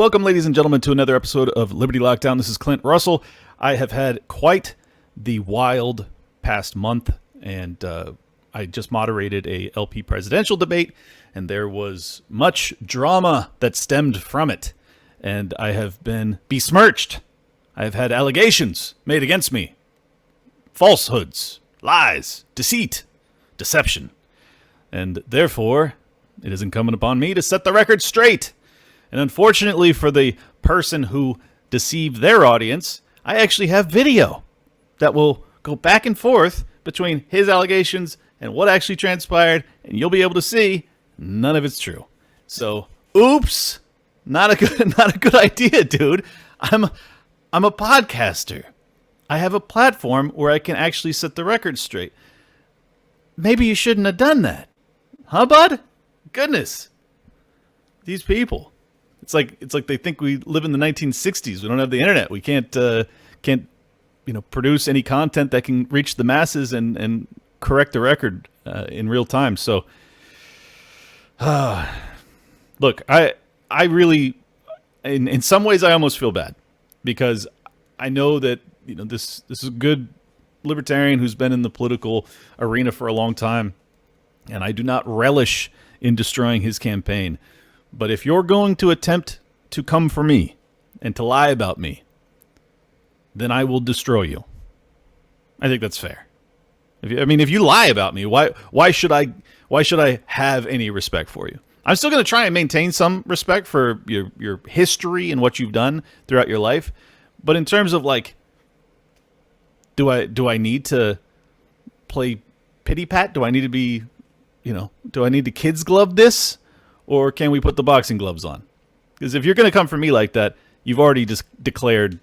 Welcome, ladies and gentlemen, to another episode of Liberty Lockdown. This is Clint Russell. I have had quite the wild past month, and I just moderated a LP presidential debate, and there was much drama that stemmed from it, and I have been besmirched. I have had allegations made against me, falsehoods, lies, deceit, deception, and therefore it is incumbent upon me to set the record straight. And unfortunately for the person who deceived their audience, I actually have video that will go back and forth between his allegations and what actually transpired, and you'll be able to see none of it's true. So, oops, not a good idea, dude. I'm a podcaster. I have a platform where I can actually set the record straight. Maybe you shouldn't have done that. Huh, bud? Goodness. These people. It's like they think we live in the 1960s. We don't have the internet. We can't produce any content that can reach the masses and correct the record in real time. So, look, I really, in some ways, I almost feel bad because I know that this is a good libertarian who's been in the political arena for a long time, and I do not relish in destroying his campaign. But if you're going to attempt to come for me and to lie about me, then I will destroy you. I think that's fair. If you lie about me, why should I have any respect for you? I'm still going to try and maintain some respect for your history and what you've done throughout your life. But in terms of do I need to play pity pat? Do I need to be, do I need to kids glove this? Or can we put the boxing gloves on? Because if you're going to come for me like that, you've already just declared,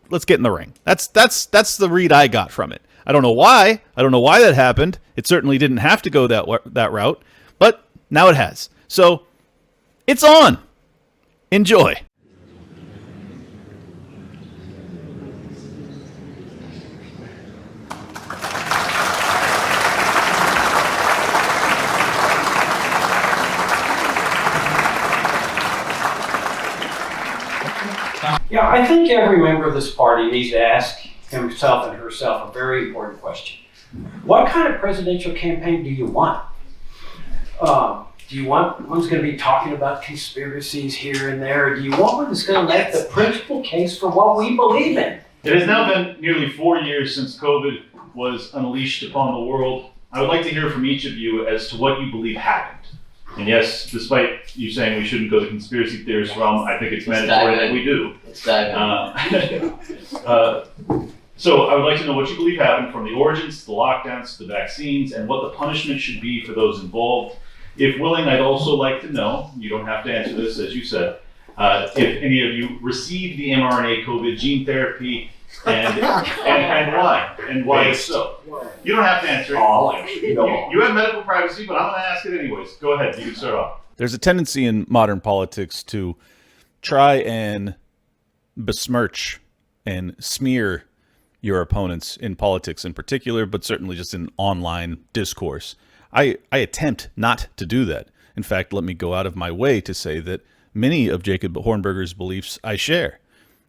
let's get in the ring. That's the read I got from it. I don't know why. I don't know why that happened. It certainly didn't have to go that route, but now it has. So it's on. Enjoy. Yeah, I think every member of this party needs to ask himself and herself a very important question. What kind of presidential campaign do you want? Do you want one that's going to be talking about conspiracies here and there? Or do you want one that's going to make the principal case for what we believe in? It has now been nearly 4 years since COVID was unleashed upon the world. I would like to hear from each of you as to what you believe happened. And yes, despite you saying we shouldn't go to conspiracy theorist realm, I think it's mandatory that we do. So I would like to know what you believe happened, from the origins to the lockdowns to the vaccines, and what the punishment should be for those involved. If willing, I'd also like to know, you don't have to answer this, as you said, if any of you received the mRNA COVID gene therapy and why, and why if so. You don't have to answer it. You have medical privacy, but I'm going to ask it anyways. Go ahead, you can start off. There's a tendency in modern politics to try and besmirch and smear your opponents in politics in particular, but certainly just in online discourse. I attempt not to do that. In fact, let me go out of my way to say that many of Jacob Hornberger's beliefs I share.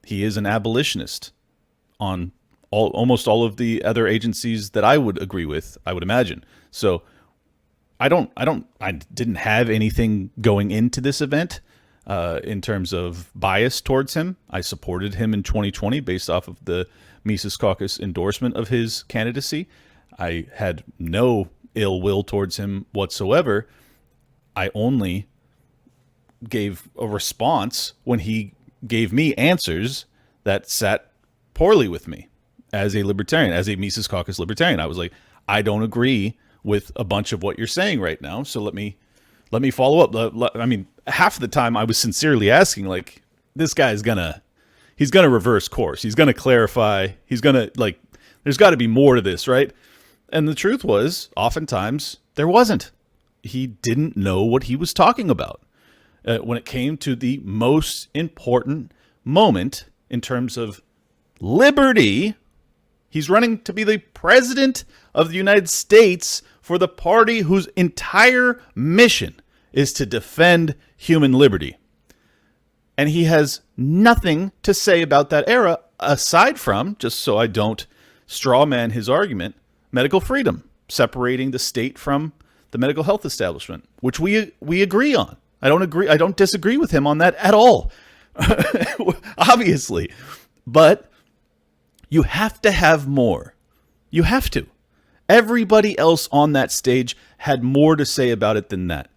He is an abolitionist on almost all of the other agencies that I would agree with, I would imagine. So I didn't have anything going into this event in terms of bias towards him. I supported him in 2020 based off of the Mises Caucus endorsement of his candidacy. I had no ill will towards him whatsoever. I only gave a response when he gave me answers that sat poorly with me as a libertarian, as a Mises Caucus libertarian. I was like, I don't agree with a bunch of what you're saying right now, so let me follow up. I mean, half of the time I was sincerely asking, like, this guy's he's gonna reverse course. He's gonna clarify. He's gonna, there's got to be more to this, right? And the truth was, oftentimes there wasn't. He didn't know what he was talking about when it came to the most important moment in terms of liberty. He's running to be the president of the United States for the party whose entire mission is to defend human liberty. And he has nothing to say about that era aside from, just so I don't strawman his argument, medical freedom, separating the state from the medical health establishment, which we agree on. I don't disagree with him on that at all. Obviously. But you have to have more. You have to. Everybody else on that stage had more to say about it than that.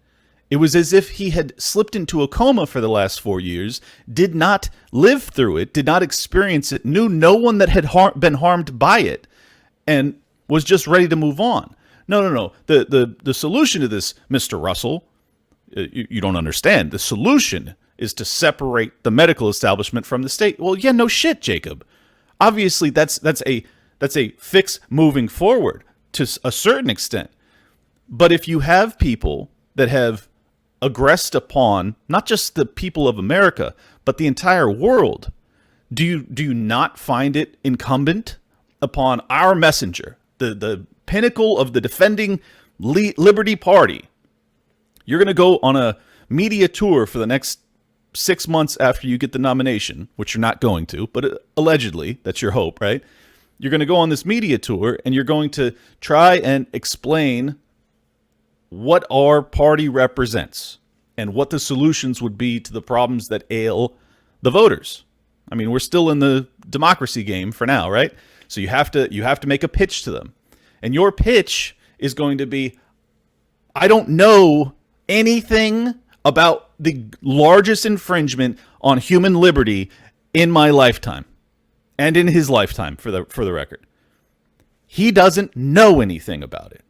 It was as if he had slipped into a coma for the last 4 years, did not live through it, did not experience it, knew no one that had been harmed by it, and was just ready to move on. No. The solution to this, Mr. Russell, you don't understand. The solution is to separate the medical establishment from the state. Well, yeah, no shit, Jacob. Obviously, that's a fix moving forward to a certain extent. But if you have people that have aggressed upon not just the people of America, but the entire world, do you not find it incumbent upon our messenger, the pinnacle of the defending Liberty Party? You're going to go on a media tour for the next 6 months after you get the nomination, which you're not going to, but allegedly, that's your hope, right? You're going to go on this media tour and you're going to try and explain what our party represents and what the solutions would be to the problems that ail the voters. I mean, we're still in the democracy game for now, right? So you have to make a pitch to them. And your pitch is going to be, I don't know anything about the largest infringement on human liberty in my lifetime and in his lifetime, for the record. He doesn't know anything about it.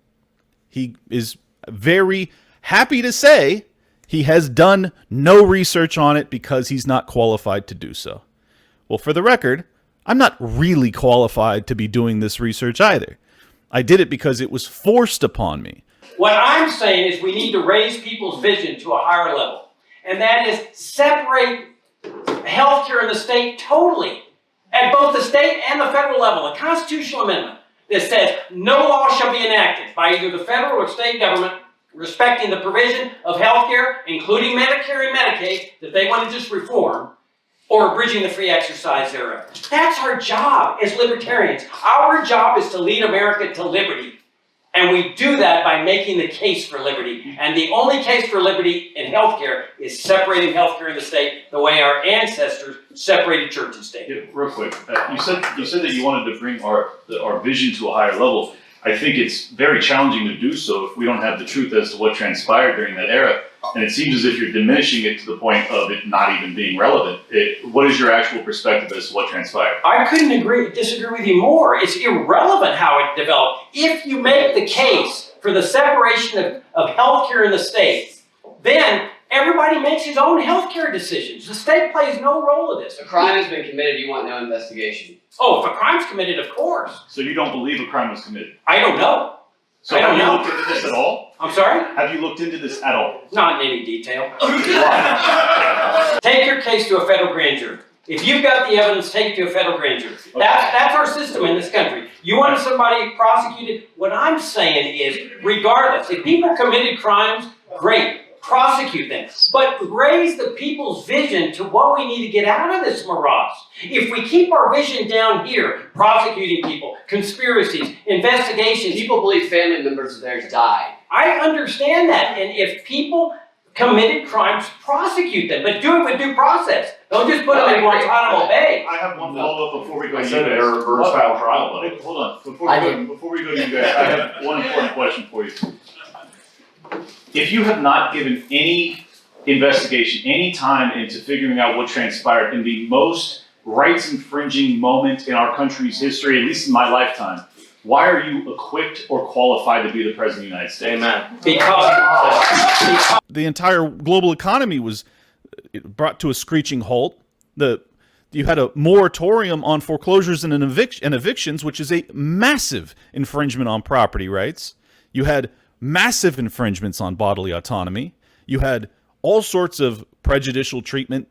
He is very happy to say he has done no research on it because he's not qualified to do so. Well, for the record, I'm not really qualified to be doing this research either. I did it because it was forced upon me. What I'm saying is we need to raise people's vision to a higher level. And that is separate healthcare in the state totally. At both the state and the federal level. A constitutional amendment that says no law shall be enacted by either the federal or state government respecting the provision of healthcare, including Medicare and Medicaid, that they want to just reform, or abridging the free exercise thereof. That's our job as libertarians. Our job is to lead America to liberty. And we do that by making the case for liberty. And the only case for liberty in healthcare is separating healthcare in the state the way our ancestors separated church and state. Yeah, real quick, you said that you wanted to bring our vision to a higher level. I think it's very challenging to do so if we don't have the truth as to what transpired during that era. And it seems as if you're diminishing it to the point of it not even being relevant. What is your actual perspective as to what transpired? I couldn't disagree with you more. It's irrelevant how it developed. If you make the case for the separation of healthcare in the state, then everybody makes his own healthcare decisions. The state plays no role in this. A crime has been committed, you want no investigation. Oh, if a crime's committed, of course. So you don't believe a crime was committed? I don't know. So have you looked into this at all? I'm sorry? Have you looked into this at all? Not in any detail. Take your case to a federal grand jury. If you've got the evidence, take it to a federal grand jury. Okay. That's our system in this country. You want somebody prosecuted? What I'm saying is, regardless, if people committed crimes, great. Prosecute them. But raise the people's vision to what we need to get out of this morass. If we keep our vision down here, prosecuting people, conspiracies, investigations. People believe family members of theirs died. I understand that. And if people committed crimes, prosecute them. But do it with due process. Don't just put them in Guantanamo Bay. I have one follow-up before we go to I you said guys. a reverse-style trial, buddy. Hold on. Before we go to you guys, I have one important question for you. If you have not given any investigation, any time into figuring out what transpired in the most rights-infringing moment in our country's history, at least in my lifetime, why are you equipped or qualified to be the President of the United States? Amen. Because The entire global economy was brought to a screeching halt. You had a moratorium on foreclosures and evictions, which is a massive infringement on property rights. You had massive infringements on bodily autonomy. You had all sorts of prejudicial treatment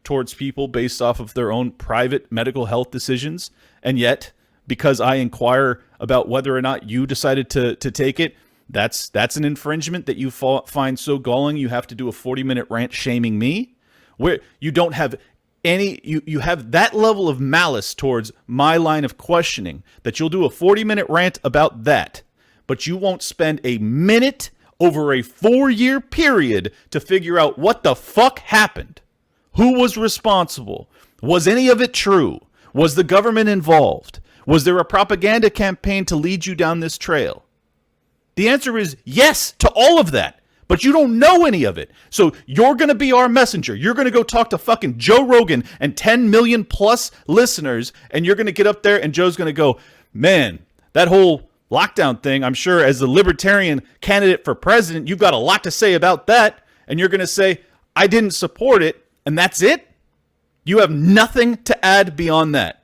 towards people based off of their own private medical health decisions. And yet, because I inquire about whether or not you decided to take it, that's an infringement that you find so galling you have to do a 40-minute rant shaming me. where you don't have you have that level of malice towards my line of questioning that you'll do a 40-minute rant about that, but you won't spend a minute over a 4-year period to figure out what the fuck happened. Who was responsible? Was any of it true? Was the government involved? Was there a propaganda campaign to lead you down this trail? The answer is yes to all of that. But you don't know any of it. So you're going to be our messenger. You're going to go talk to fucking Joe Rogan and 10 million plus listeners, and you're going to get up there and Joe's going to go, man, that whole lockdown thing, I'm sure as the libertarian candidate for president, you've got a lot to say about that. And you're going to say, I didn't support it, and that's it? You have nothing to add beyond that.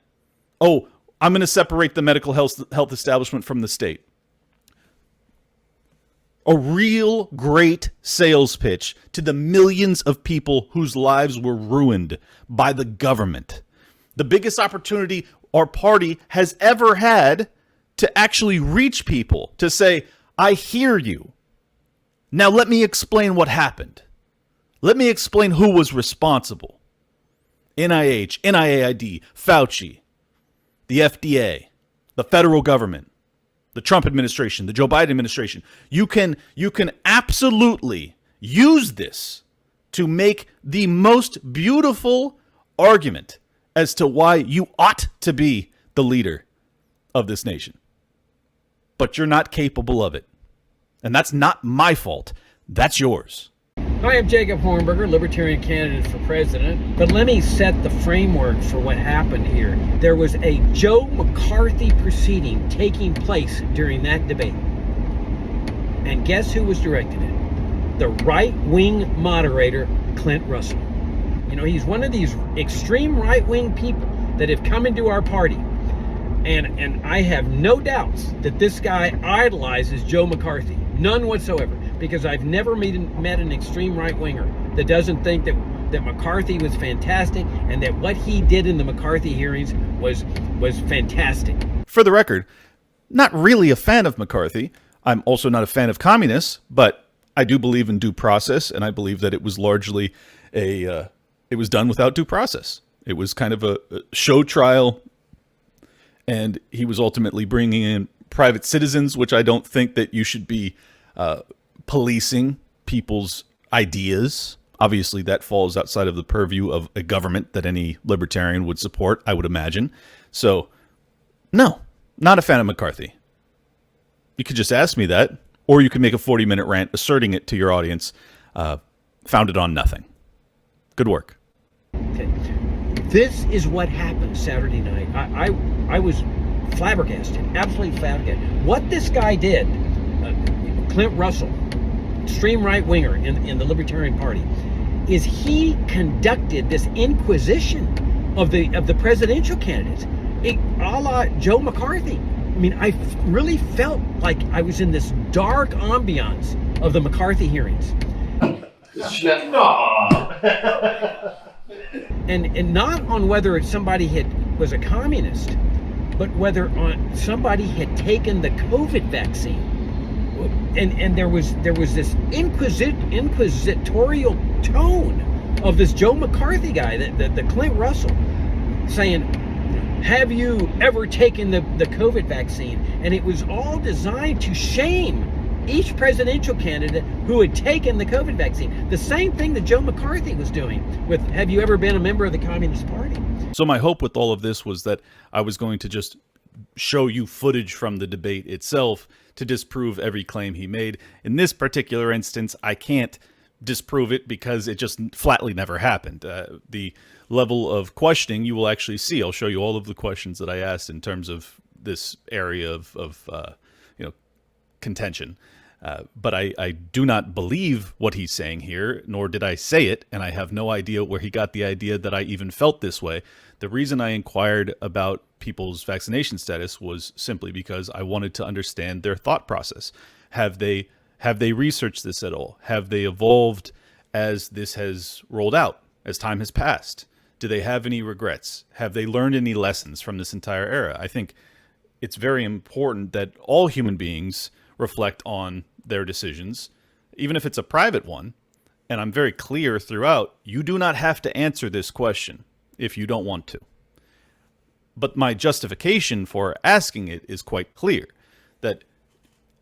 Oh, I'm going to separate the medical health establishment from the state. A real great sales pitch to the millions of people whose lives were ruined by the government. The biggest opportunity our party has ever had to actually reach people, to say, I hear you. Now let me explain what happened. Let me explain who was responsible. NIH, NIAID, Fauci, the FDA, the federal government, the Trump administration, the Joe Biden administration. You can absolutely use this to make the most beautiful argument as to why you ought to be the leader of this nation. But you're not capable of it. And that's not my fault. That's yours. I am Jacob Hornberger, Libertarian candidate for president. But let me set the framework for what happened here. There was a Joe McCarthy proceeding taking place during that debate. And guess who was directing it? The right-wing moderator, Clint Russell. You know, he's one of these extreme right-wing people that have come into our party. And I have no doubts that this guy idolizes Joe McCarthy. None whatsoever. Because I've never met an extreme right-winger that doesn't think that McCarthy was fantastic and that what he did in the McCarthy hearings was fantastic. For the record, not really a fan of McCarthy. I'm also not a fan of communists, but I do believe in due process, and I believe that it was largely it was done without due process. It was kind of a show trial, and he was ultimately bringing in private citizens, which I don't think that you should be policing people's ideas. Obviously, that falls outside of the purview of a government that any libertarian would support, I would imagine. So, no, not a fan of McCarthy. You could just ask me that, or you could make a 40-minute rant asserting it to your audience, founded on nothing. Good work. Okay. This is what happened Saturday night. I was flabbergasted, absolutely flabbergasted. What this guy did, Clint Russell, extreme right-winger in the Libertarian Party, is he conducted this inquisition of the presidential candidates, a la Joe McCarthy. I mean, I really felt like I was in this dark ambiance of the McCarthy hearings. And not on whether somebody was a communist, but whether somebody had taken the COVID vaccine. And there was this inquisitorial tone of this Joe McCarthy guy, the Clint Russell, saying, have you ever taken the COVID vaccine? And it was all designed to shame each presidential candidate who had taken the COVID vaccine. The same thing that Joe McCarthy was doing with, have you ever been a member of the Communist Party? So my hope with all of this was that I was going to just show you footage from the debate itself to disprove every claim he made. In this particular instance, I can't disprove it because it just flatly never happened. The level of questioning you will actually see. I'll show you all of the questions that I asked in terms of this area of contention. But I do not believe what he's saying here, nor did I say it, and I have no idea where he got the idea that I even felt this way. The reason I inquired about people's vaccination status was simply because I wanted to understand their thought process. Have they researched this at all? Have they evolved as this has rolled out, as time has passed? Do they have any regrets? Have they learned any lessons from this entire era? I think it's very important that all human beings reflect on their decisions, even if it's a private one, and I'm very clear throughout, you do not have to answer this question if you don't want to. But my justification for asking it is quite clear, that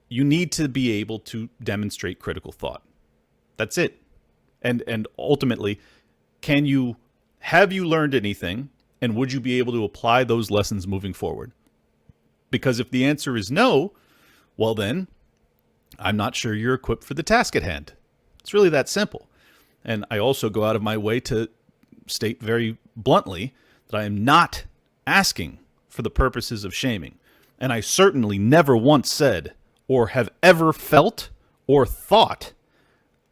you need to be able to demonstrate critical thought. That's it. And ultimately, have you learned anything, and would you be able to apply those lessons moving forward? Because if the answer is no, well then, I'm not sure you're equipped for the task at hand. It's really that simple. And I also go out of my way to state very bluntly that I am not asking for the purposes of shaming. And I certainly never once said or have ever felt or thought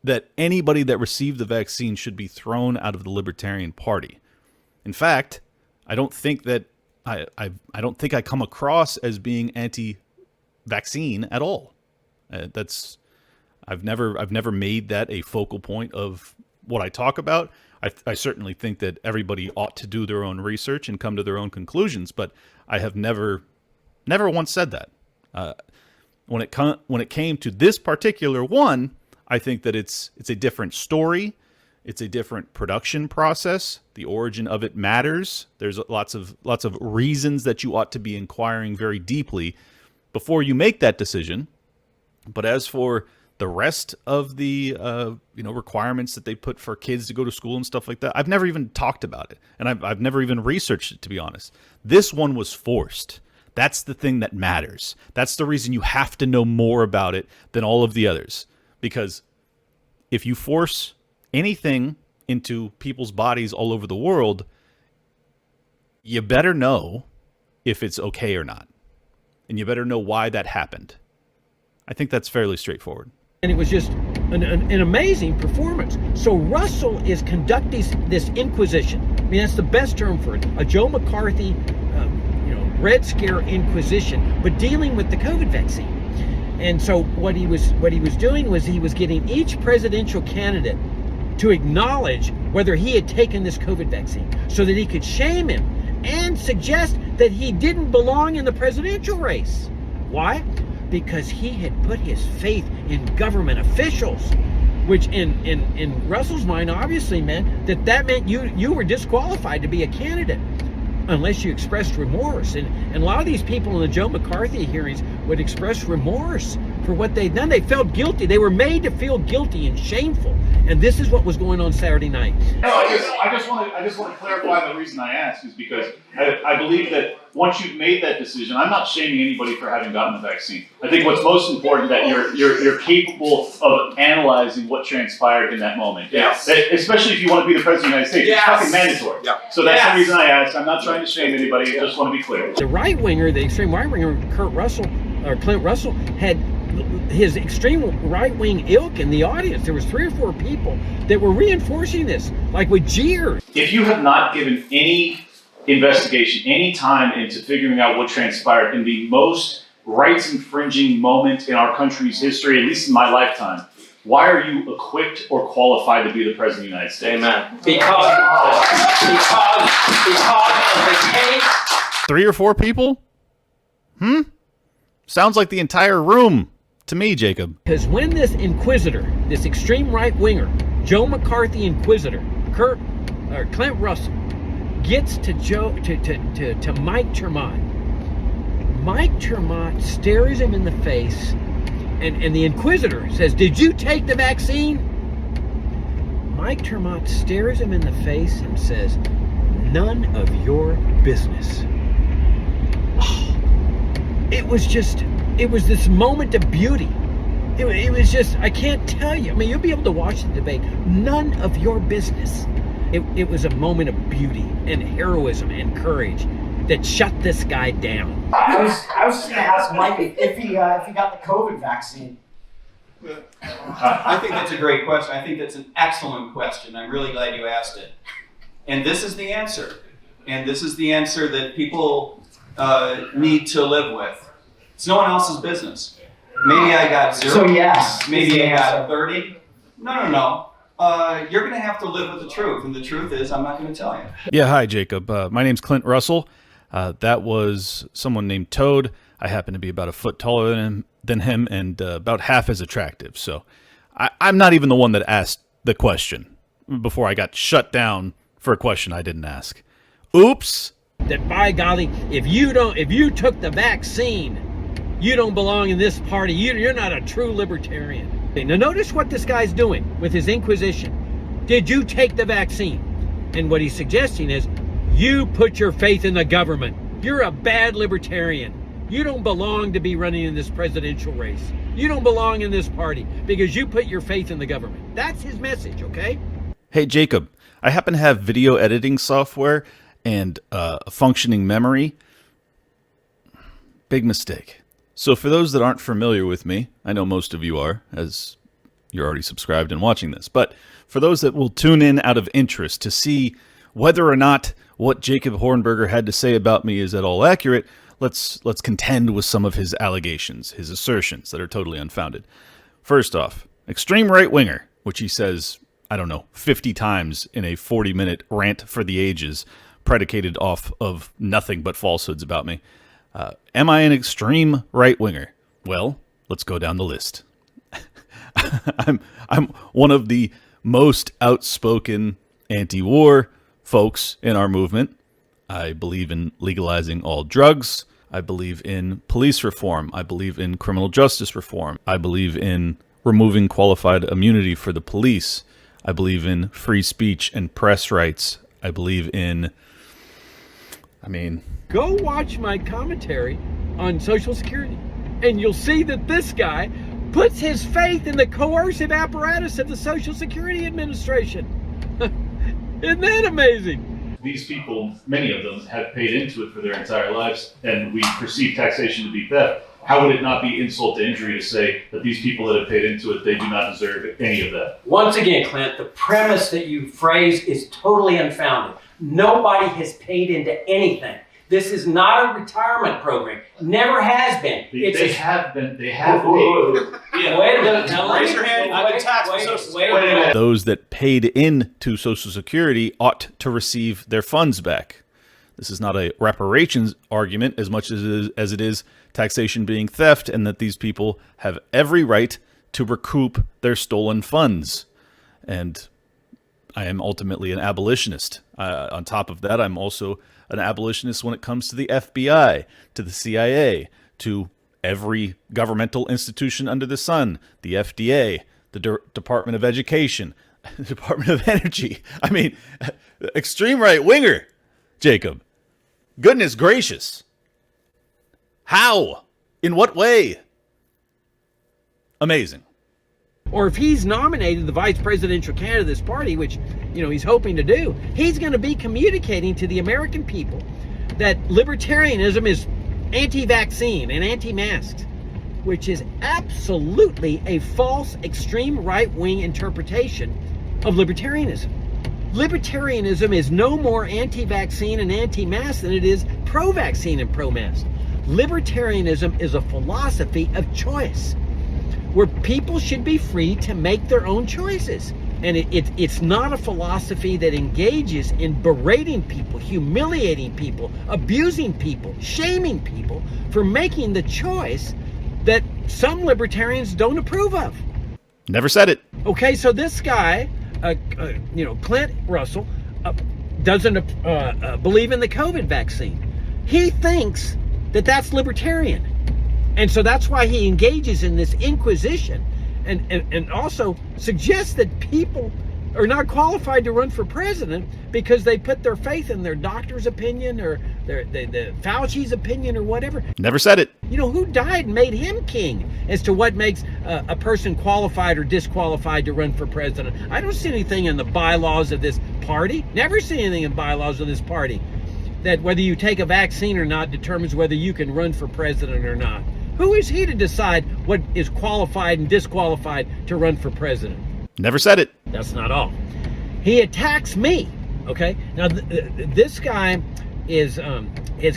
that anybody that received the vaccine should be thrown out of the Libertarian Party. In fact, I don't think that I don't think I come across as being anti-vaccine at all. I've never made that a focal point of what I talk about. I certainly think that everybody ought to do their own research and come to their own conclusions, but I have never once said that. When it came to this particular one, I think that it's a different story. It's a different production process. The origin of it matters. There's lots of reasons that you ought to be inquiring very deeply before you make that decision. But as for the rest of the requirements that they put for kids to go to school and stuff like that, I've never even talked about it, and I've never even researched it, to be honest. This one was forced. That's the thing that matters. That's the reason you have to know more about it than all of the others. Because if you force anything into people's bodies all over the world, you better know if it's okay or not. And you better know why that happened. I think that's fairly straightforward. And it was just an amazing performance. So Russell is conducting this inquisition. I mean, that's the best term for it. A Joe McCarthy, Red Scare inquisition, but dealing with the COVID vaccine. And so what he was doing was he was getting each presidential candidate to acknowledge whether he had taken this COVID vaccine so that he could shame him and suggest that he didn't belong in the presidential race. Why? Because he had put his faith in government officials, which in Russell's mind obviously meant that meant you were disqualified to be a candidate unless you expressed remorse. And a lot of these people in the Joe McCarthy hearings would express remorse for what they'd done. They felt guilty. They were made to feel guilty and shameful. And this is what was going on Saturday night. No, I just want to clarify the reason I ask is because I believe that once you've made that decision, I'm not shaming anybody for having gotten the vaccine. I think what's most important that you're capable of analyzing what transpired in that moment. Yes. Especially if you want to be the president of the United States. Yes. It's fucking mandatory. Yeah. So that's the reason I asked. I'm not trying to shame anybody. I just want to be clear. The right-winger, the extreme right-winger, Clint Russell, had his extreme right-wing ilk in the audience. There was 3 or 4 people that were reinforcing this, like with jeers. If you have not given any investigation, any time into figuring out what transpired in the most rights-infringing moment in our country's history, at least in my lifetime, why are you equipped or qualified to be the President of the United States? Amen. Because of the case. 3 or 4 people? Sounds like the entire room to me, Jacob. Because when this inquisitor, this extreme right-winger, Joe McCarthy inquisitor, Clint Russell, gets to Mike Termott, Mike Termott stares him in the face, and the inquisitor says, "Did you take the vaccine?" Mike Termott stares him in the face and says, "None of your business." It was this moment of beauty. It was just, I can't tell you. I mean, you'll be able to watch the debate. None of your business. It was a moment of beauty and heroism and courage that shut this guy down. I was just going to ask Mike if he got the COVID vaccine. I think that's a great question. I think that's an excellent question. I'm really glad you asked it. And this is the answer. And this is the answer that people need to live with. It's no one else's business. Maybe I got 0. So yes. Maybe I got 30. No. You're going to have to live with the truth. And the truth is, I'm not going to tell you. Yeah, hi, Jacob. My name's Clint Russell. That was someone named Toad. I happen to be about a foot taller than him and about half as attractive. So I'm not even the one that asked the question before I got shut down for a question I didn't ask. Oops. That by golly, if you took the vaccine, you don't belong in this party. You're not a true libertarian. Now notice what this guy's doing with his inquisition. Did you take the vaccine? And what he's suggesting is, you put your faith in the government. You're a bad libertarian. You don't belong to be running in this presidential race. You don't belong in this party because you put your faith in the government. That's his message, okay? Hey, Jacob, I happen to have video editing software and a functioning memory. Big mistake. So for those that aren't familiar with me, I know most of you are, as you're already subscribed and watching this, but for those that will tune in out of interest to see whether or not what Jacob Hornberger had to say about me is at all accurate, let's contend with some of his allegations, his assertions that are totally unfounded. First off, extreme right-winger, which he says, I don't know, 50 times in a 40-minute rant for the ages, predicated off of nothing but falsehoods about me. Am I an extreme right-winger? Well, let's go down the list. I'm one of the most outspoken anti-war folks in our movement. I believe in legalizing all drugs. I believe in police reform. I believe in criminal justice reform. I believe in removing qualified immunity for the police. I believe in free speech and press rights. I believe in, Go watch my commentary on Social Security, and you'll see that this guy puts his faith in the coercive apparatus of the Social Security Administration. Isn't that amazing? These people, many of them, have paid into it for their entire lives, and we perceive taxation to be theft. How would it not be insult to injury to say that these people that have paid into it, they do not deserve any of that? Once again, Clint, the premise that you phrase is totally unfounded. Nobody has paid into anything. This is not a retirement program. Never has been. They have paid. Yeah. Wait a minute. Now, Raise your hand. I've been taxed for Social Security. those that paid into Social Security ought to receive their funds back. This is not a reparations argument as much as it is taxation being theft, and that these people have every right to recoup their stolen funds. And I am ultimately an abolitionist. On top of that, I'm also an abolitionist when it comes to the FBI, to the CIA, to every governmental institution under the sun, the FDA, the Department of Education, the Department of Energy. Extreme right-winger, Jacob. Goodness gracious. How? In what way? Amazing. Or if he's nominated the vice presidential candidate of this party, which, he's hoping to do, he's going to be communicating to the American people that libertarianism is anti-vaccine and anti-masks, which is absolutely a false extreme right-wing interpretation of libertarianism. Libertarianism is no more anti-vaccine and anti-mask than it is pro-vaccine and pro-mask. Libertarianism is a philosophy of choice, where people should be free to make their own choices. And it's not a philosophy that engages in berating people, humiliating people, abusing people, shaming people for making the choice that some libertarians don't approve of. Never said it. Okay, so this guy, Clint Russell, doesn't believe in the COVID vaccine. He thinks that that's libertarian. And so that's why he engages in this inquisition and also suggests that people are not qualified to run for president because they put their faith in their doctor's opinion or the Fauci's opinion or whatever. Never said it. Who died and made him king as to what makes a person qualified or disqualified to run for president? I don't see anything in the bylaws of this party. Never see anything in bylaws of this party that whether you take a vaccine or not determines whether you can run for president or not. Who is he to decide what is qualified and disqualified to run for president? Never said it. That's not all. He attacks me. Okay. Now this guy is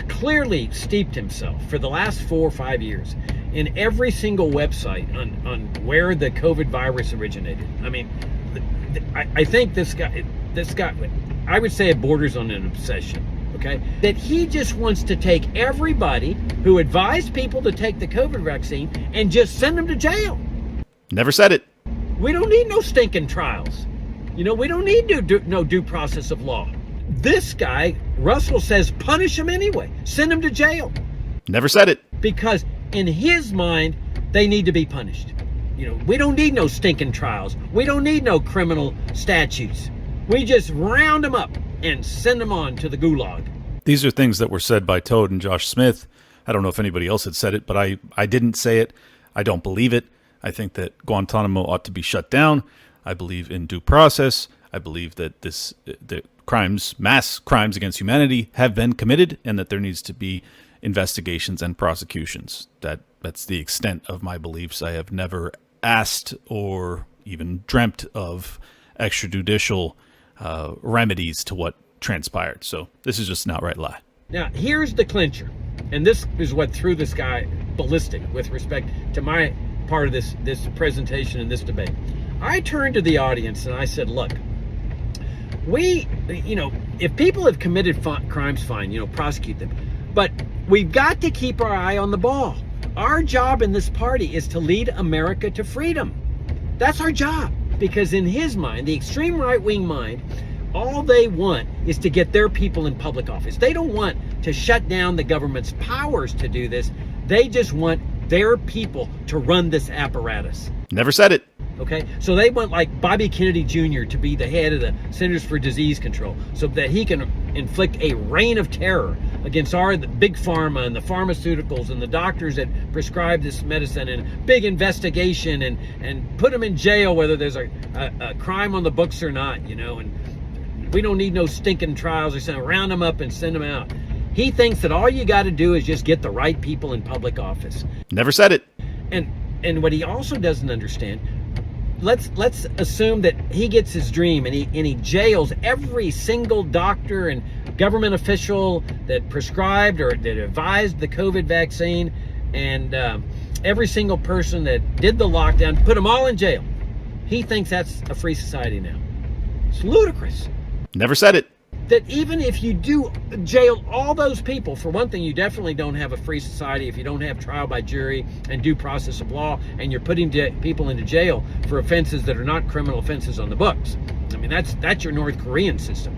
clearly steeped himself for the last 4 or 5 years in every single website on where the COVID virus originated. I think this guy, I would say it borders on an obsession. Okay, that he just wants to take everybody who advised people to take the COVID vaccine and just send them to jail. Never said it. We don't need no stinking trials. You know, we don't need no due process of law. This guy, Russell, says punish him anyway. Send him to jail. Never said it. Because in his mind, they need to be punished. You know, we don't need no stinking trials. We don't need no criminal statutes. We just round them up and send them on to the gulag. These are things that were said by Toad and Josh Smith. I don't know if anybody else had said it, but I didn't say it. I don't believe it. I think that Guantanamo ought to be shut down. I believe in due process. I believe that the mass crimes against humanity have been committed, and that there needs to be investigations and prosecutions. That's the extent of my beliefs. I have never asked or even dreamt of extrajudicial remedies to what transpired. So this is just an outright lie. Now, here's the clincher. And this is what threw this guy ballistic with respect to my part of this presentation and this debate. I turned to the audience and I said, look, if people have committed crimes, fine, prosecute them. But we've got to keep our eye on the ball. Our job in this party is to lead America to freedom. That's our job. Because in his mind, the extreme right-wing mind, all they want is to get their people in public office. They don't want to shut down the government's powers to do this. They just want their people to run this apparatus. Never said it. Okay, so they want like Bobby Kennedy Jr. to be the head of the Centers for Disease Control so that he can inflict a reign of terror against the big pharma and the pharmaceuticals and the doctors that prescribe this medicine, and big investigation and put them in jail whether there's a crime on the books or not, and we don't need no stinking trials or something. Round them up and send them out. He thinks that all you got to do is just get the right people in public office. Never said it. And what he also doesn't understand, let's assume that he gets his dream and he jails every single doctor and government official that prescribed or that advised the COVID vaccine, and every single person that did the lockdown, put them all in jail. He thinks that's a free society now. It's ludicrous. Never said it. That even if you do jail all those people, for one thing, you definitely don't have a free society if you don't have trial by jury and due process of law, and you're putting people into jail for offenses that are not criminal offenses on the books. I mean, that's your North Korean system.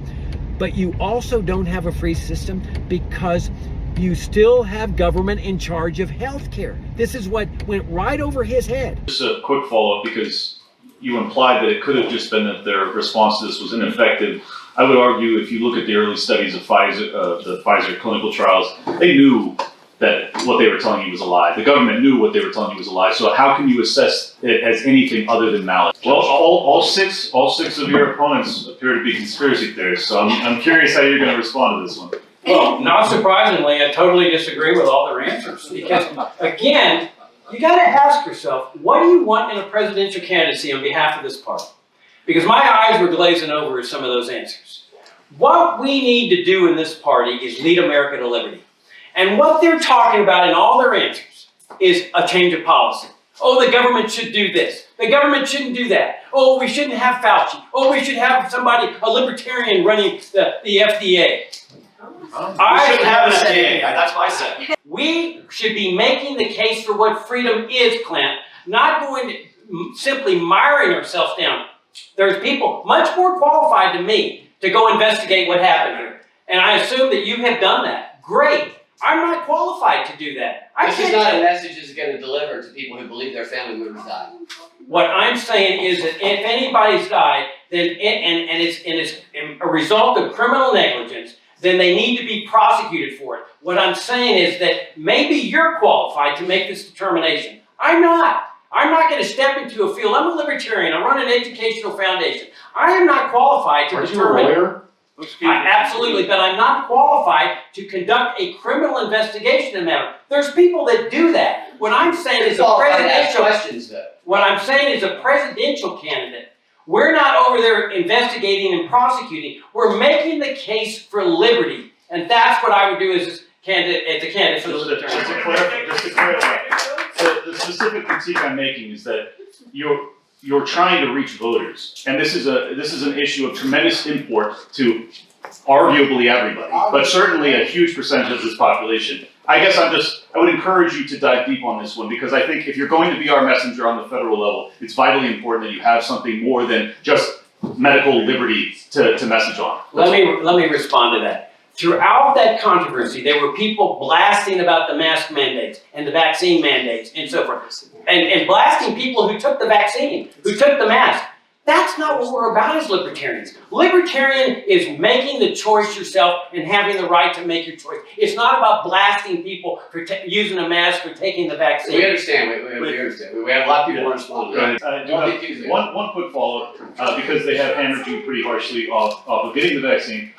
But you also don't have a free system because you still have government in charge of health care. This is what went right over his head. Just a quick follow-up, because you implied that it could have just been that their response to this was ineffective. I would argue, if you look at the early studies of the Pfizer clinical trials, they knew that what they were telling you was a lie. The government knew what they were telling you was a lie. So how can you assess it as anything other than malice? Well, all six of your opponents appear to be conspiracy theorists. So I'm curious how you're going to respond to this one. Well, not surprisingly, I totally disagree with all their answers. Because, again, you got to ask yourself, what do you want in a presidential candidacy on behalf of this party? Because my eyes were glazing over at some of those answers. What we need to do in this party is lead America to liberty. And what they're talking about in all their answers is a change of policy. Oh, the government should do this. The government shouldn't do that. Oh, we shouldn't have Fauci. Oh, we should have somebody, a libertarian, running the FDA. We shouldn't have an FDA. That's what I said. We should be making the case for what freedom is, Clint, not going to simply miring ourselves down. There's people much more qualified than me to go investigate what happened here. And I assume that you have done that. Great. I'm not qualified to do that. This is not a message that's going to deliver to people who believe their family members died. What I'm saying is that if anybody's died, then it's a result of criminal negligence, then they need to be prosecuted for it. What I'm saying is that maybe you're qualified to make this determination. I'm not. I'm not going to step into a field. I'm a libertarian. I run an educational foundation. I am not qualified to determine. Are you a lawyer? Absolutely, but I'm not qualified to conduct a criminal investigation in a matter. There's people that do that. What I'm saying is what I'm saying is a presidential candidate. We're not over there investigating and prosecuting. We're making the case for liberty, and that's what I would do as a candidate for the libertarian. Just to clarify, the specific critique I'm making is that you're trying to reach voters, and this is an issue of tremendous import to arguably everybody, but certainly a huge percentage of this population. I guess I would encourage you to dive deep on this one, because I think if you're going to be our messenger on the federal level, it's vitally important that you have something more than just medical liberty to message on. Let me respond to that. Throughout that controversy, there were people blasting about the mask mandates and the vaccine mandates and so forth, and blasting people who took the vaccine, who took the mask. That's not what we're about as libertarians. Libertarian is making the choice yourself and having the right to make your choice. It's not about blasting people for using a mask or taking the vaccine. We understand. We understand. We have a lot of people responding. I do have one quick follow-up, because they have hammered you pretty harshly off of getting the vaccine.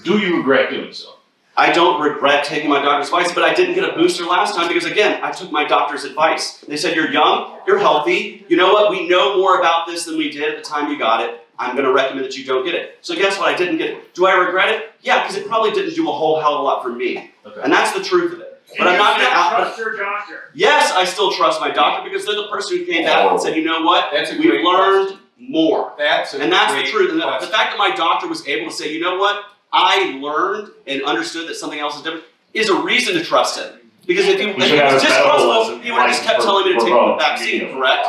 Do you regret doing so? I don't regret taking my doctor's advice, but I didn't get a booster last time because, again, I took my doctor's advice. They said, you're young, you're healthy, you know what, we know more about this than we did at the time you got it. I'm going to recommend that you don't get it. So guess what, I didn't get it. Do I regret it? Yeah, because it probably didn't do a whole hell of a lot for me. Okay. And that's the truth of it. But I'm not going to trust your doctor. Yes, I still trust my doctor because they're the person who came back and said, you know what, we've learned more. That's the truth. And the fact that my doctor was able to say, you know what, I learned and understood that something else is different is a reason to trust him. Because if he was distrustful, he would have just kept telling me to take the vaccine, correct?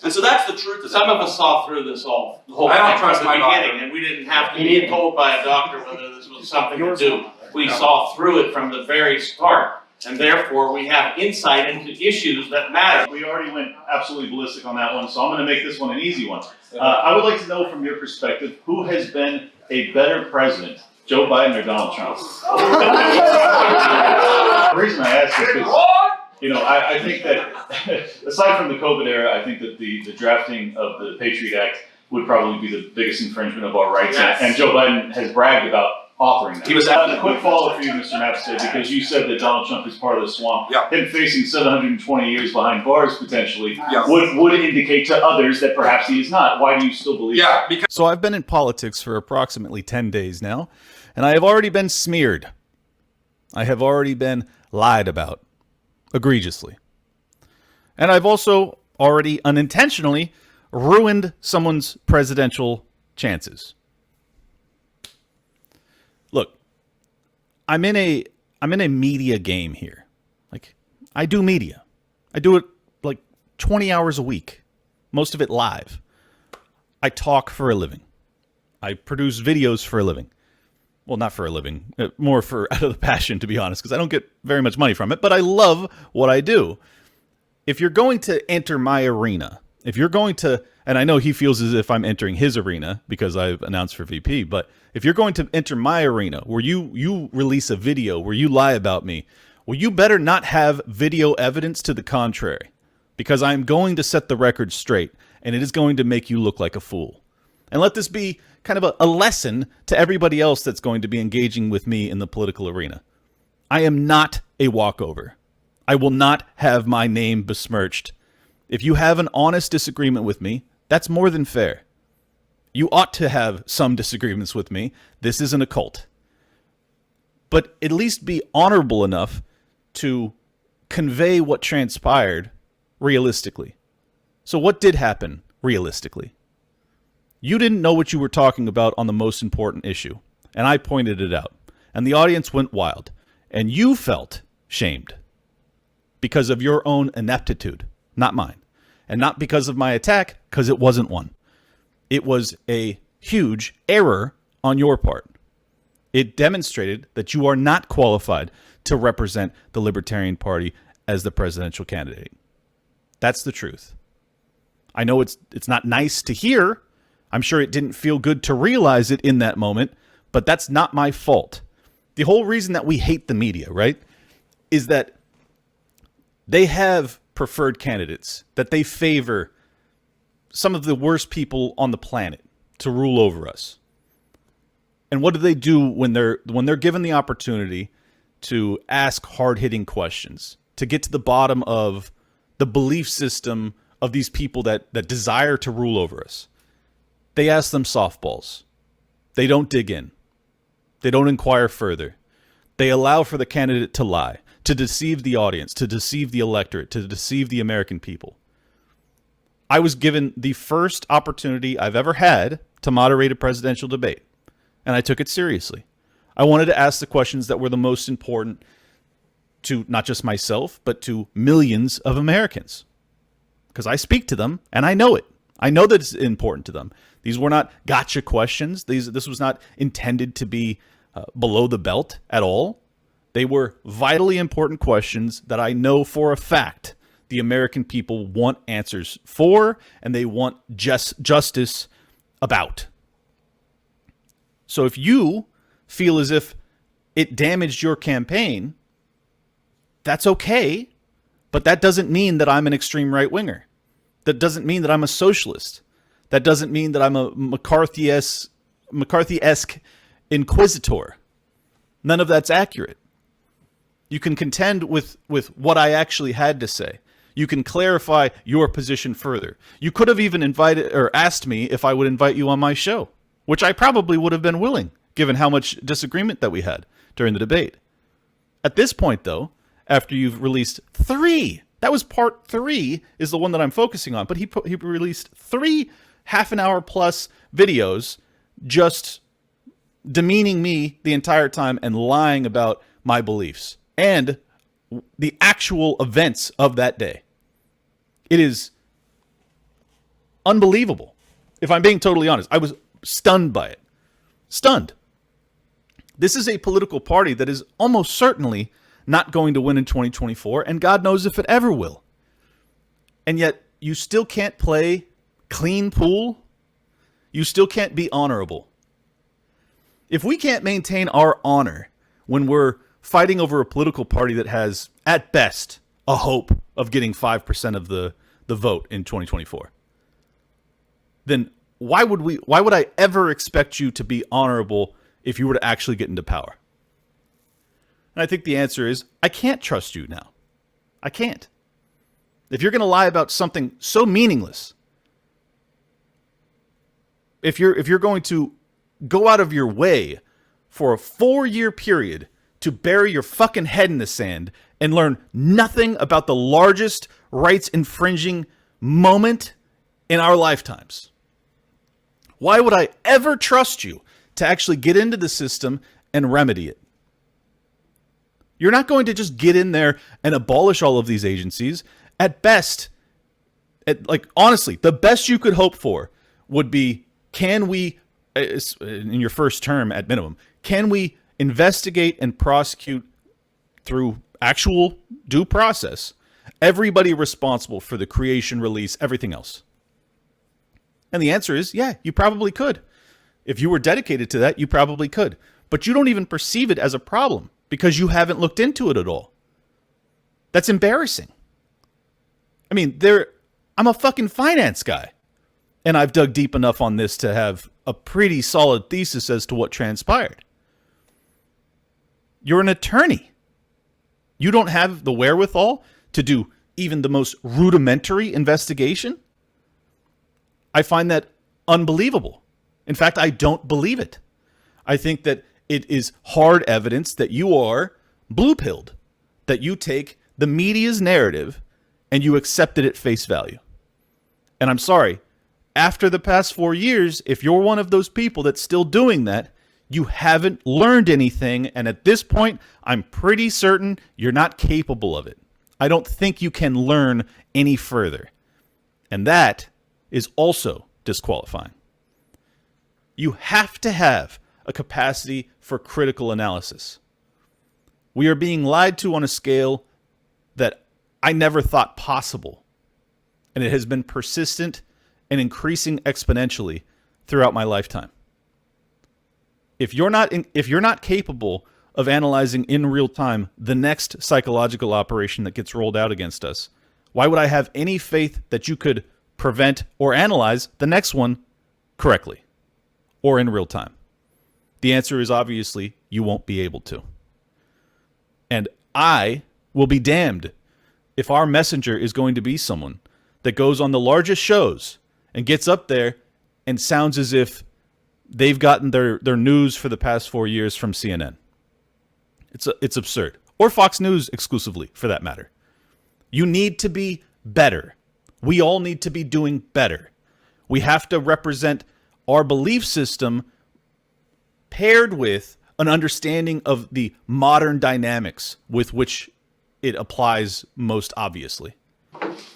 And so that's the truth of it. Some of us saw through this whole I don't thing trust from my the doctor. beginning, and we didn't have to be told by a doctor whether this was something to do. We saw through it from the very start, and therefore we have insight into issues that matter. We already went absolutely ballistic on that one, so I'm going to make this one an easy one. I would like to know from your perspective, who has been a better president, Joe Biden or Donald Trump? The reason I ask is because, I think that, aside from the COVID era, I think that the drafting of the Patriot Act would probably be the biggest infringement of our rights, and Joe Biden has bragged about authoring that. He was a quick follow-up for you, Mr. Mapstead, because you said that Donald Trump is part of the swamp. Yeah. Him facing 720 years behind bars, potentially, Yeah. would indicate to others that perhaps he is not. Why do you still believe that? because So I've been in politics for approximately 10 days now, and I have already been smeared. I have already been lied about, egregiously. And I've also already unintentionally ruined someone's presidential chances. Look, I'm in a media game here. Like, I do media. I do it like 20 hours a week, most of it live. I talk for a living. I produce videos for a living. Well, not for a living, more for out of the passion, to be honest, because I don't get very much money from it, but I love what I do. If you're going to enter my arena, if you're going to, and I know he feels as if I'm entering his arena because I've announced for VP, but if you're going to enter my arena where you release a video where you lie about me, well, you better not have video evidence to the contrary, because I'm going to set the record straight, and it is going to make you look like a fool. And let this be kind of a lesson to everybody else that's going to be engaging with me in the political arena. I am not a walkover. I will not have my name besmirched. If you have an honest disagreement with me, that's more than fair. You ought to have some disagreements with me. This isn't a cult. But at least be honorable enough to convey what transpired realistically. So what did happen realistically? You didn't know what you were talking about on the most important issue, and I pointed it out. And the audience went wild, and you felt shamed because of your own ineptitude, not mine. And not because of my attack, because it wasn't one. It was a huge error on your part. It demonstrated that you are not qualified to represent the Libertarian Party as the presidential candidate. That's the truth. I know it's not nice to hear. I'm sure it didn't feel good to realize it in that moment, but that's not my fault. The whole reason that we hate the media, right, is that they have preferred candidates, that they favor some of the worst people on the planet to rule over us. And what do they do when they're given the opportunity to ask hard-hitting questions, to get to the bottom of the belief system of these people that desire to rule over us? They ask them softballs. They don't dig in. They don't inquire further. They allow for the candidate to lie, to deceive the audience, to deceive the electorate, to deceive the American people. I was given the first opportunity I've ever had to moderate a presidential debate, and I took it seriously. I wanted to ask the questions that were the most important to not just myself, but to millions of Americans, because I speak to them, and I know it. I know that it's important to them. These were not gotcha questions. This was not intended to be below the belt at all. They were vitally important questions that I know for a fact the American people want answers for, and they want justice about. So if you feel as if it damaged your campaign, that's okay, but that doesn't mean that I'm an extreme right-winger. That doesn't mean that I'm a socialist. That doesn't mean that I'm a McCarthy-esque inquisitor. None of that's accurate. You can contend with what I actually had to say. You can clarify your position further. You could have even invited or asked me if I would invite you on my show, which I probably would have been willing, given how much disagreement that we had during the debate. At this point, though, after you've released 3, that was part 3 is the one that I'm focusing on, but he released 3 half-an-hour plus videos just demeaning me the entire time and lying about my beliefs and the actual events of that day. It is unbelievable. If I'm being totally honest, I was stunned by it. Stunned. This is a political party that is almost certainly not going to win in 2024, and God knows if it ever will. And yet, you still can't play clean pool. You still can't be honorable. If we can't maintain our honor when we're fighting over a political party that has, at best, a hope of getting 5% of the vote in 2024, then why would I ever expect you to be honorable if you were to actually get into power? And I think the answer is, I can't trust you now. I can't. If you're going to lie about something so meaningless, if you're going to go out of your way for a 4-year period to bury your fucking head in the sand and learn nothing about the largest rights infringing moment in our lifetimes, why would I ever trust you to actually get into the system and remedy it? You're not going to just get in there and abolish all of these agencies. At best, honestly, the best you could hope for would be, can we, in your first term at minimum, can we investigate and prosecute through actual due process everybody responsible for the creation, release, everything else? And the answer is, yeah, you probably could. If you were dedicated to that, you probably could. But you don't even perceive it as a problem because you haven't looked into it at all. That's embarrassing. I mean, I'm a fucking finance guy, and I've dug deep enough on this to have a pretty solid thesis as to what transpired. You're an attorney. You don't have the wherewithal to do even the most rudimentary investigation? I find that unbelievable. In fact, I don't believe it. I think that it is hard evidence that you are blue-pilled, that you take the media's narrative and you accept it at face value. And I'm sorry, after the past 4 years, if you're one of those people that's still doing that, you haven't learned anything, and at this point, I'm pretty certain you're not capable of it. I don't think you can learn any further. And that is also disqualifying. You have to have a capacity for critical analysis. We are being lied to on a scale that I never thought possible, and it has been persistent and increasing exponentially throughout my lifetime. If you're not capable of analyzing in real time the next psychological operation that gets rolled out against us, why would I have any faith that you could prevent or analyze the next one correctly or in real time? The answer is obviously you won't be able to. And I will be damned if our messenger is going to be someone that goes on the largest shows and gets up there and sounds as if they've gotten their news for the past 4 years from CNN. It's absurd. Or Fox News exclusively, for that matter. You need to be better. We all need to be doing better. We have to represent our belief system paired with an understanding of the modern dynamics with which it applies most obviously.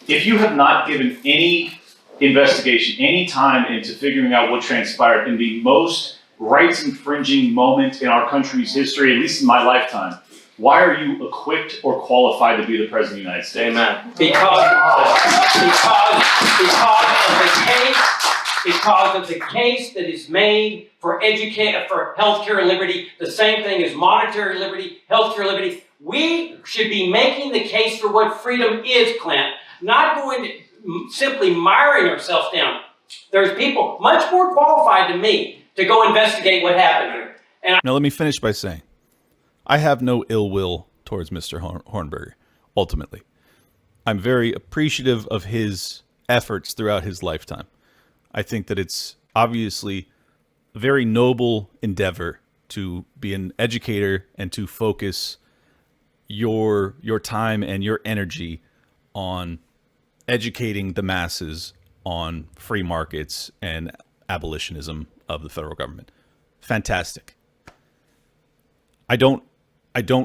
If you have not given any investigation, any time into figuring out what transpired in the most rights infringing moment in our country's history, at least in my lifetime, why are you equipped or qualified to be the President of the United States? Amen. Because of the case that is made for healthcare liberty, the same thing as monetary liberty, healthcare liberty. We should be making the case for what freedom is, Clint, not going to simply miring ourselves down. There's people much more qualified than me to go investigate what happened here. And Now, let me finish by saying, I have no ill will towards Mr. Hornberger, ultimately. I'm very appreciative of his efforts throughout his lifetime. I think that it's obviously a very noble endeavor to be an educator and to focus your time and your energy on educating the masses on free markets and abolitionism of the federal government. Fantastic. I don't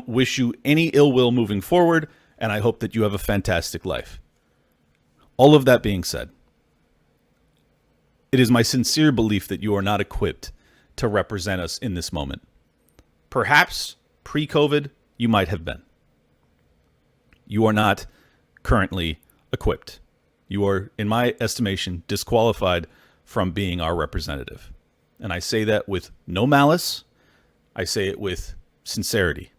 wish you any ill will moving forward, and I hope that you have a fantastic life. All of that being said, it is my sincere belief that you are not equipped to represent us in this moment. Perhaps pre-COVID, you might have been. You are not currently equipped. You are, in my estimation, disqualified from being our representative. And I say that with no malice. I say it with sincerity.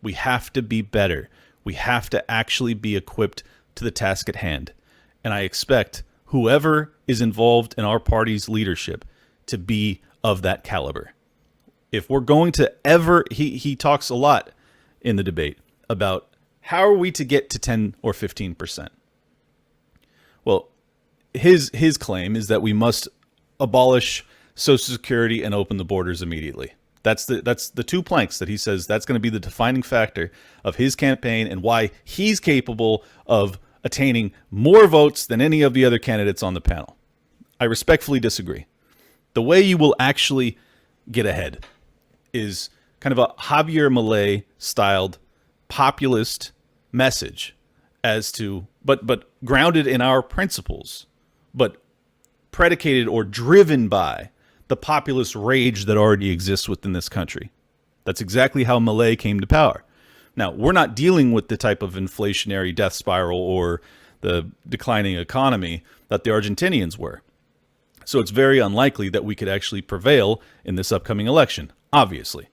We have to be better. We have to actually be equipped to the task at hand. And I expect whoever is involved in our party's leadership to be of that caliber. If we're going to ever, he talks a lot in the debate about how are we to get to 10 or 15%. Well, his claim is that we must abolish Social Security and open the borders immediately. That's the two planks that he says that's going to be the defining factor of his campaign and why he's capable of attaining more votes than any of the other candidates on the panel. I respectfully disagree. The way you will actually get ahead is kind of a Javier Milei styled populist message as to, but grounded in our principles, but predicated or driven by the populist rage that already exists within this country. That's exactly how Milei came to power. Now, we're not dealing with the type of inflationary death spiral or the declining economy that the Argentinians were. So it's very unlikely that we could actually prevail in this upcoming election, obviously.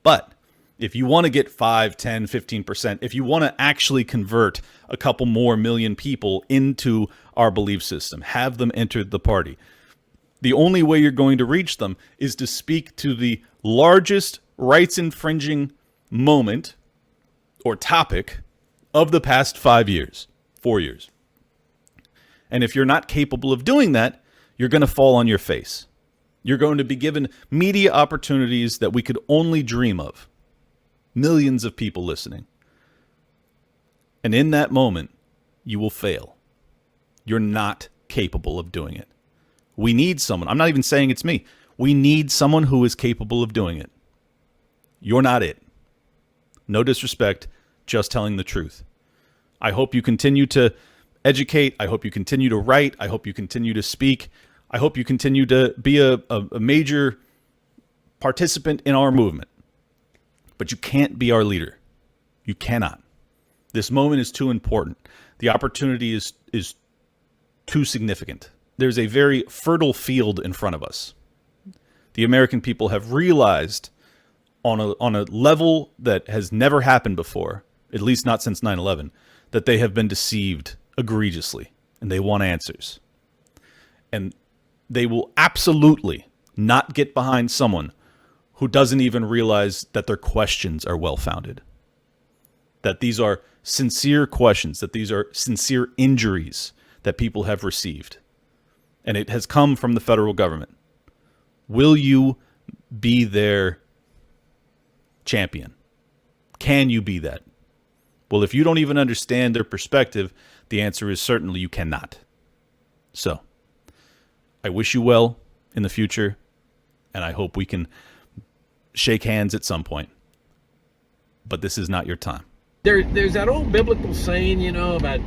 But if you want to get 5, 10, 15%, if you want to actually convert a couple more million people into our belief system, have them enter the party, the only way you're going to reach them is to speak to the largest rights infringing moment or topic of the past 4 years. And if you're not capable of doing that, you're going to fall on your face. You're going to be given media opportunities that we could only dream of. Millions of people listening. And in that moment, you will fail. You're not capable of doing it. We need someone. I'm not even saying it's me. We need someone who is capable of doing it. You're not it. No disrespect, just telling the truth. I hope you continue to educate. I hope you continue to write. I hope you continue to speak. I hope you continue to be a major participant in our movement. But you can't be our leader. You cannot. This moment is too important. The opportunity is too significant. There's a very fertile field in front of us. The American people have realized on a level that has never happened before, at least not since 9/11, that they have been deceived egregiously, and they want answers. And they will absolutely not get behind someone who doesn't even realize that their questions are well-founded, that these are sincere questions, that these are sincere injuries that people have received. And it has come from the federal government. Will you be their champion? Can you be that? Well, if you don't even understand their perspective, the answer is certainly you cannot. So, I wish you well in the future, and I hope we can shake hands at some point. But this is not your time. There's that old biblical saying, about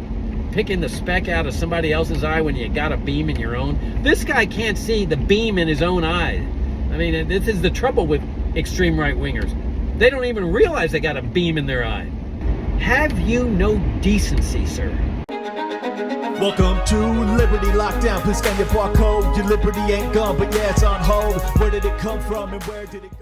picking the speck out of somebody else's eye when you got a beam in your own. This guy can't see the beam in his own eye. I mean, this is the trouble with extreme right-wingers. They don't even realize they got a beam in their eye. Have you no decency, sir? Welcome to Liberty Lockdown. Please scan your barcode. Your liberty ain't gone, but yeah, it's on hold. Where did it come from and where did it go?